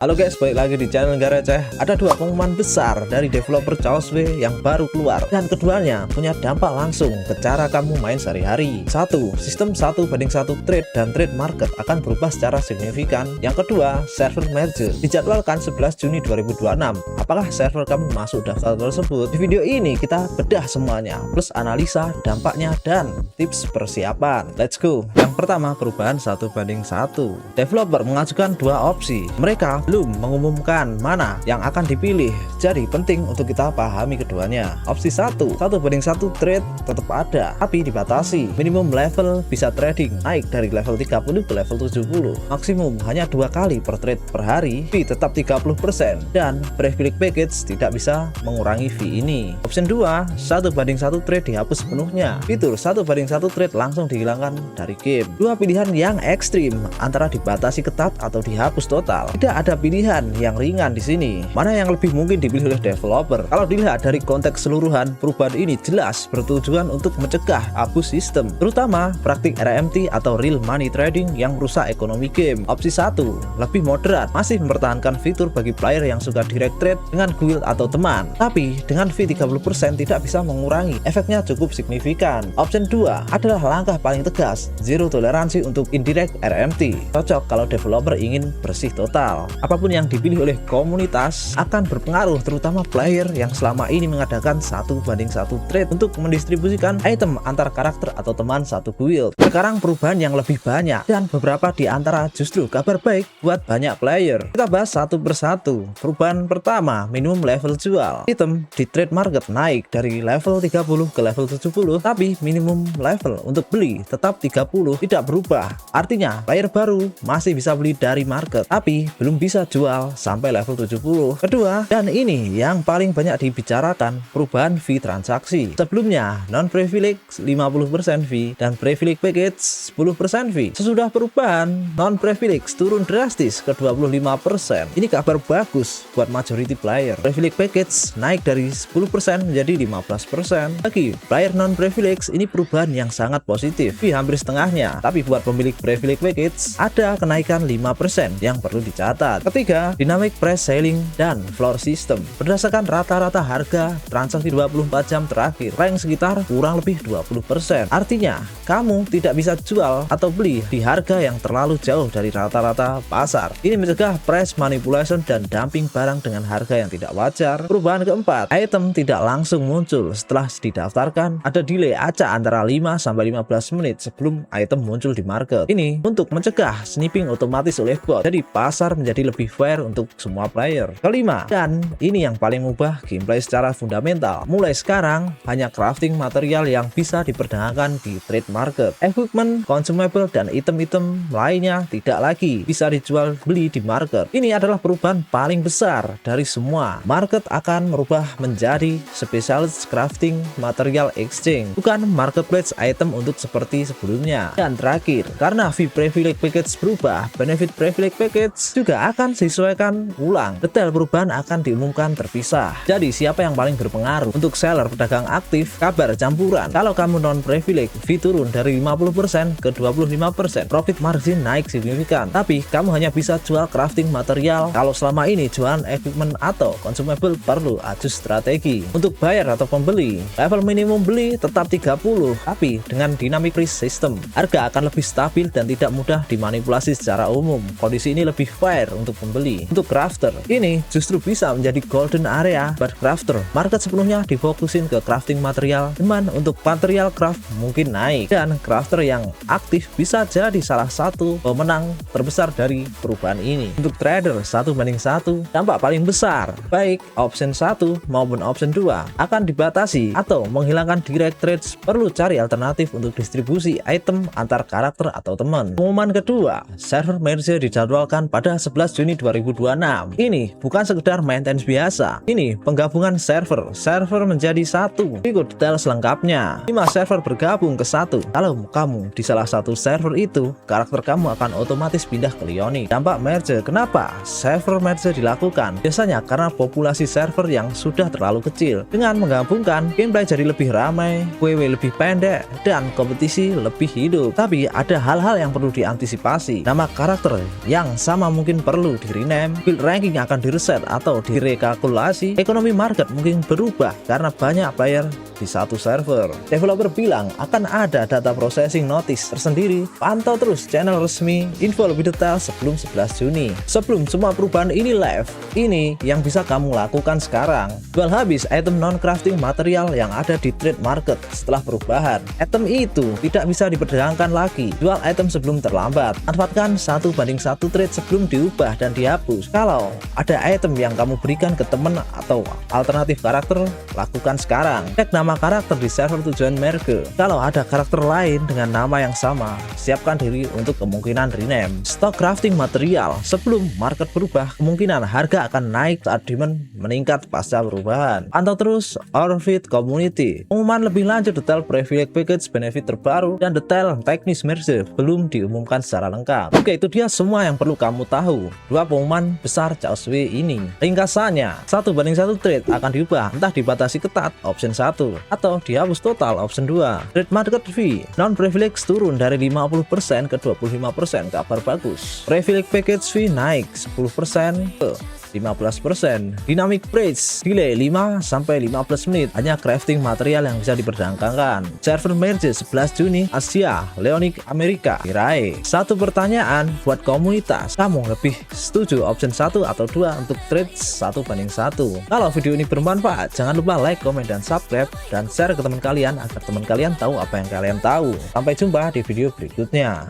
Halo guys, balik lagi di channel Gareceh. Ada dua pengumuman besar dari developer COSW yang baru keluar, dan keduanya punya dampak langsung ke cara kamu main sehari-hari. Satu, sistem 1:1 trade dan trade market akan berubah secara signifikan. Yang kedua, server merge dijadwalkan 11 Juni 2026. Apakah server kamu masuk daftar tersebut? Di video ini kita bedah semuanya, plus analisa dampaknya dan tips persiapan. Let's go. Yang pertama, perubahan 1:1. Developer mengajukan dua opsi. Mereka belum mengumumkan mana yang akan dipilih, jadi penting untuk kita pahami keduanya. Opsi 1:1 trade tetap ada, tapi dibatasi. Minimum level bisa trading naik dari level 30 ke level 70. Maksimum hanya 2 kali per trade per hari, fee tetap 30%, dan privilege package tidak bisa mengurangi fee ini. Opsi 2, 1:1 trade dihapus sepenuhnya. Fitur 1:1 trade langsung dihilangkan dari game. Dua pilihan yang ekstrim, antara dibatasi ketat atau dihapus total. Tidak ada pilihan yang ringan di sini. Mana yang lebih mungkin dipilih oleh developer? Kalau dilihat dari konteks keseluruhan, perubahan ini jelas bertujuan untuk mencegah abus sistem, terutama praktik RMT atau real money trading yang merusak ekonomi game. Opsi 1 lebih moderat, masih mempertahankan fitur bagi player yang suka direct trade dengan guild atau teman, tapi dengan fee 30% tidak bisa mengurangi. Efeknya cukup signifikan. Opsi 2 adalah langkah paling tegas, zero toleransi untuk indirect RMT. Cocok kalau developer ingin bersih total. Apapun yang dipilih oleh komunitas akan berpengaruh, terutama player yang selama ini mengadakan 1:1 trade untuk mendistribusikan item antar karakter atau teman satu guild. Sekarang perubahan yang lebih banyak, dan beberapa di antara justru kabar baik buat banyak player. Kita bahas satu persatu. Perubahan pertama, minimum level jual. Item di trade market naik dari level 30 ke level 70, tapi minimum level untuk beli tetap 30, tidak berubah. Artinya player baru masih bisa beli dari market, tapi belum bisa jual sampai level 70. Kedua, dan ini yang paling banyak dibicarakan, perubahan fee transaksi. Sebelumnya non privilege 50% fee dan privilege package 10% fee. Sesudah perubahan, non privilege turun drastis ke 25%. Ini kabar bagus buat majority player. Privilege package naik dari 10% menjadi 15%. Bagi player non privilege, ini perubahan yang sangat positif. Fee hampir setengahnya, tapi buat pemilik privilege package ada kenaikan 5% yang perlu dicatat. Ketiga, dynamic price selling dan floor system. Berdasarkan rata-rata harga transaksi 24 jam terakhir, rank sekitar kurang lebih 20%. Artinya, kamu tidak bisa jual atau beli di harga yang terlalu jauh dari rata-rata pasar. Ini mencegah price manipulation dan dumping barang dengan harga yang tidak wajar. Perubahan keempat, item tidak langsung muncul setelah didaftarkan. Ada delay acak antara 5-15 menit sebelum item muncul di market. Ini untuk mencegah sniping otomatis oleh bot, jadi pasar menjadi lebih fair untuk semua player. Kelima, dan ini yang paling mengubah gameplay secara fundamental. Mulai sekarang, hanya crafting material yang bisa diperdagangkan di trade market. Equipment, consumable, dan item-item lainnya tidak lagi bisa dijual beli di market. Ini adalah perubahan paling besar dari semua. Market akan merubah menjadi specialist crafting material exchange, bukan marketplace item untuk seperti sebelumnya. Dan terakhir, karena fee privilege package berubah, benefit privilege package juga akan disesuaikan ulang. Detail perubahan akan diumumkan terpisah. Jadi siapa yang paling berpengaruh? Untuk seller pedagang aktif, kabar campuran. Kalau kamu non privilege, fee turun dari 50% ke 25%. Profit margin naik signifikan. Tapi kamu hanya bisa jual crafting material. Kalau selama ini jualan equipment atau consumable, perlu adjust strategi. Untuk buyer atau pembeli, level minimum beli tetap 30, tapi dengan dynamic price system, harga akan lebih stabil dan tidak mudah dimanipulasi secara umum. Kondisi ini lebih fair untuk pembeli. Untuk crafter, ini justru bisa menjadi golden area buat crafter. Market sepenuhnya difokusin ke crafting material. Demand untuk material craft mungkin naik, dan crafter yang aktif bisa jadi salah satu pemenang terbesar dari perubahan ini. Untuk trader 1:1, dampak paling besar, baik option 1 maupun option 2 akan dibatasi atau menghilangkan direct trades. Perlu cari alternatif untuk distribusi item antar karakter atau teman. Pengumuman kedua, server merge dijadwalkan pada 11 Juni 2026. Ini bukan sekedar maintenance biasa. Ini penggabungan server menjadi satu. Ikut detail selengkapnya. 5 server bergabung ke satu. Kalau kamu di salah satu server itu, karakter kamu akan otomatis pindah ke Leoni. Dampak merge. Kenapa server merge dilakukan? Biasanya karena populasi server yang sudah terlalu kecil. Dengan menggabungkan, gameplay jadi lebih ramai, WW lebih pendek, dan kompetisi lebih hidup. Tapi ada hal-hal yang perlu diantisipasi. Nama karakter yang sama mungkin perlu perlu di rename, build ranking akan direset atau direkalkulasi, ekonomi market mungkin berubah karena banyak player di satu server. Developer bilang akan ada data processing notice tersendiri. Pantau terus channel resmi, info lebih detail sebelum 11 Juni. Sebelum semua perubahan ini live, ini yang bisa kamu lakukan sekarang. Jual habis item non-crafting material yang ada di trade market setelah perubahan. Item itu tidak bisa diperdagangkan lagi. Jual item sebelum terlambat. Manfaatkan 1:1 trade sebelum diubah dan dihapus. Kalau ada item yang kamu berikan ke teman atau alternatif karakter, lakukan sekarang. Cek nama karakter di server tujuan merge. Kalau ada karakter lain dengan nama yang sama, siapkan diri untuk kemungkinan rename. Stok crafting material sebelum market berubah, kemungkinan harga akan naik saat demand meningkat pasca perubahan. Pantau terus Orfit Community. Pengumuman lebih lanjut detail privilege package benefit terbaru dan detail teknis merge belum diumumkan secara lengkap. Oke, itu dia semua yang perlu kamu tahu. Dua pengumuman besar Chaos W ini. Ringkasannya, 1:1 trade akan diubah, entah dibatasi ketat option 1 atau dihapus total option 2. Trade market fee non privilege turun dari 50% ke 25%, kabar bagus. Privilege package fee naik 10% ke 15%. Dynamic price delay 5-15 menit, hanya crafting material yang bisa diperdagangkan. Server merge 11 Juni Asia, Leonic Amerika diraih. Satu pertanyaan buat komunitas, kamu lebih setuju option 1 atau 2 untuk trade 1:1? Kalau video ini bermanfaat, jangan lupa like, komen, dan subscribe, dan share ke teman kalian agar teman kalian tahu apa yang kalian tahu. Sampai jumpa di video berikutnya.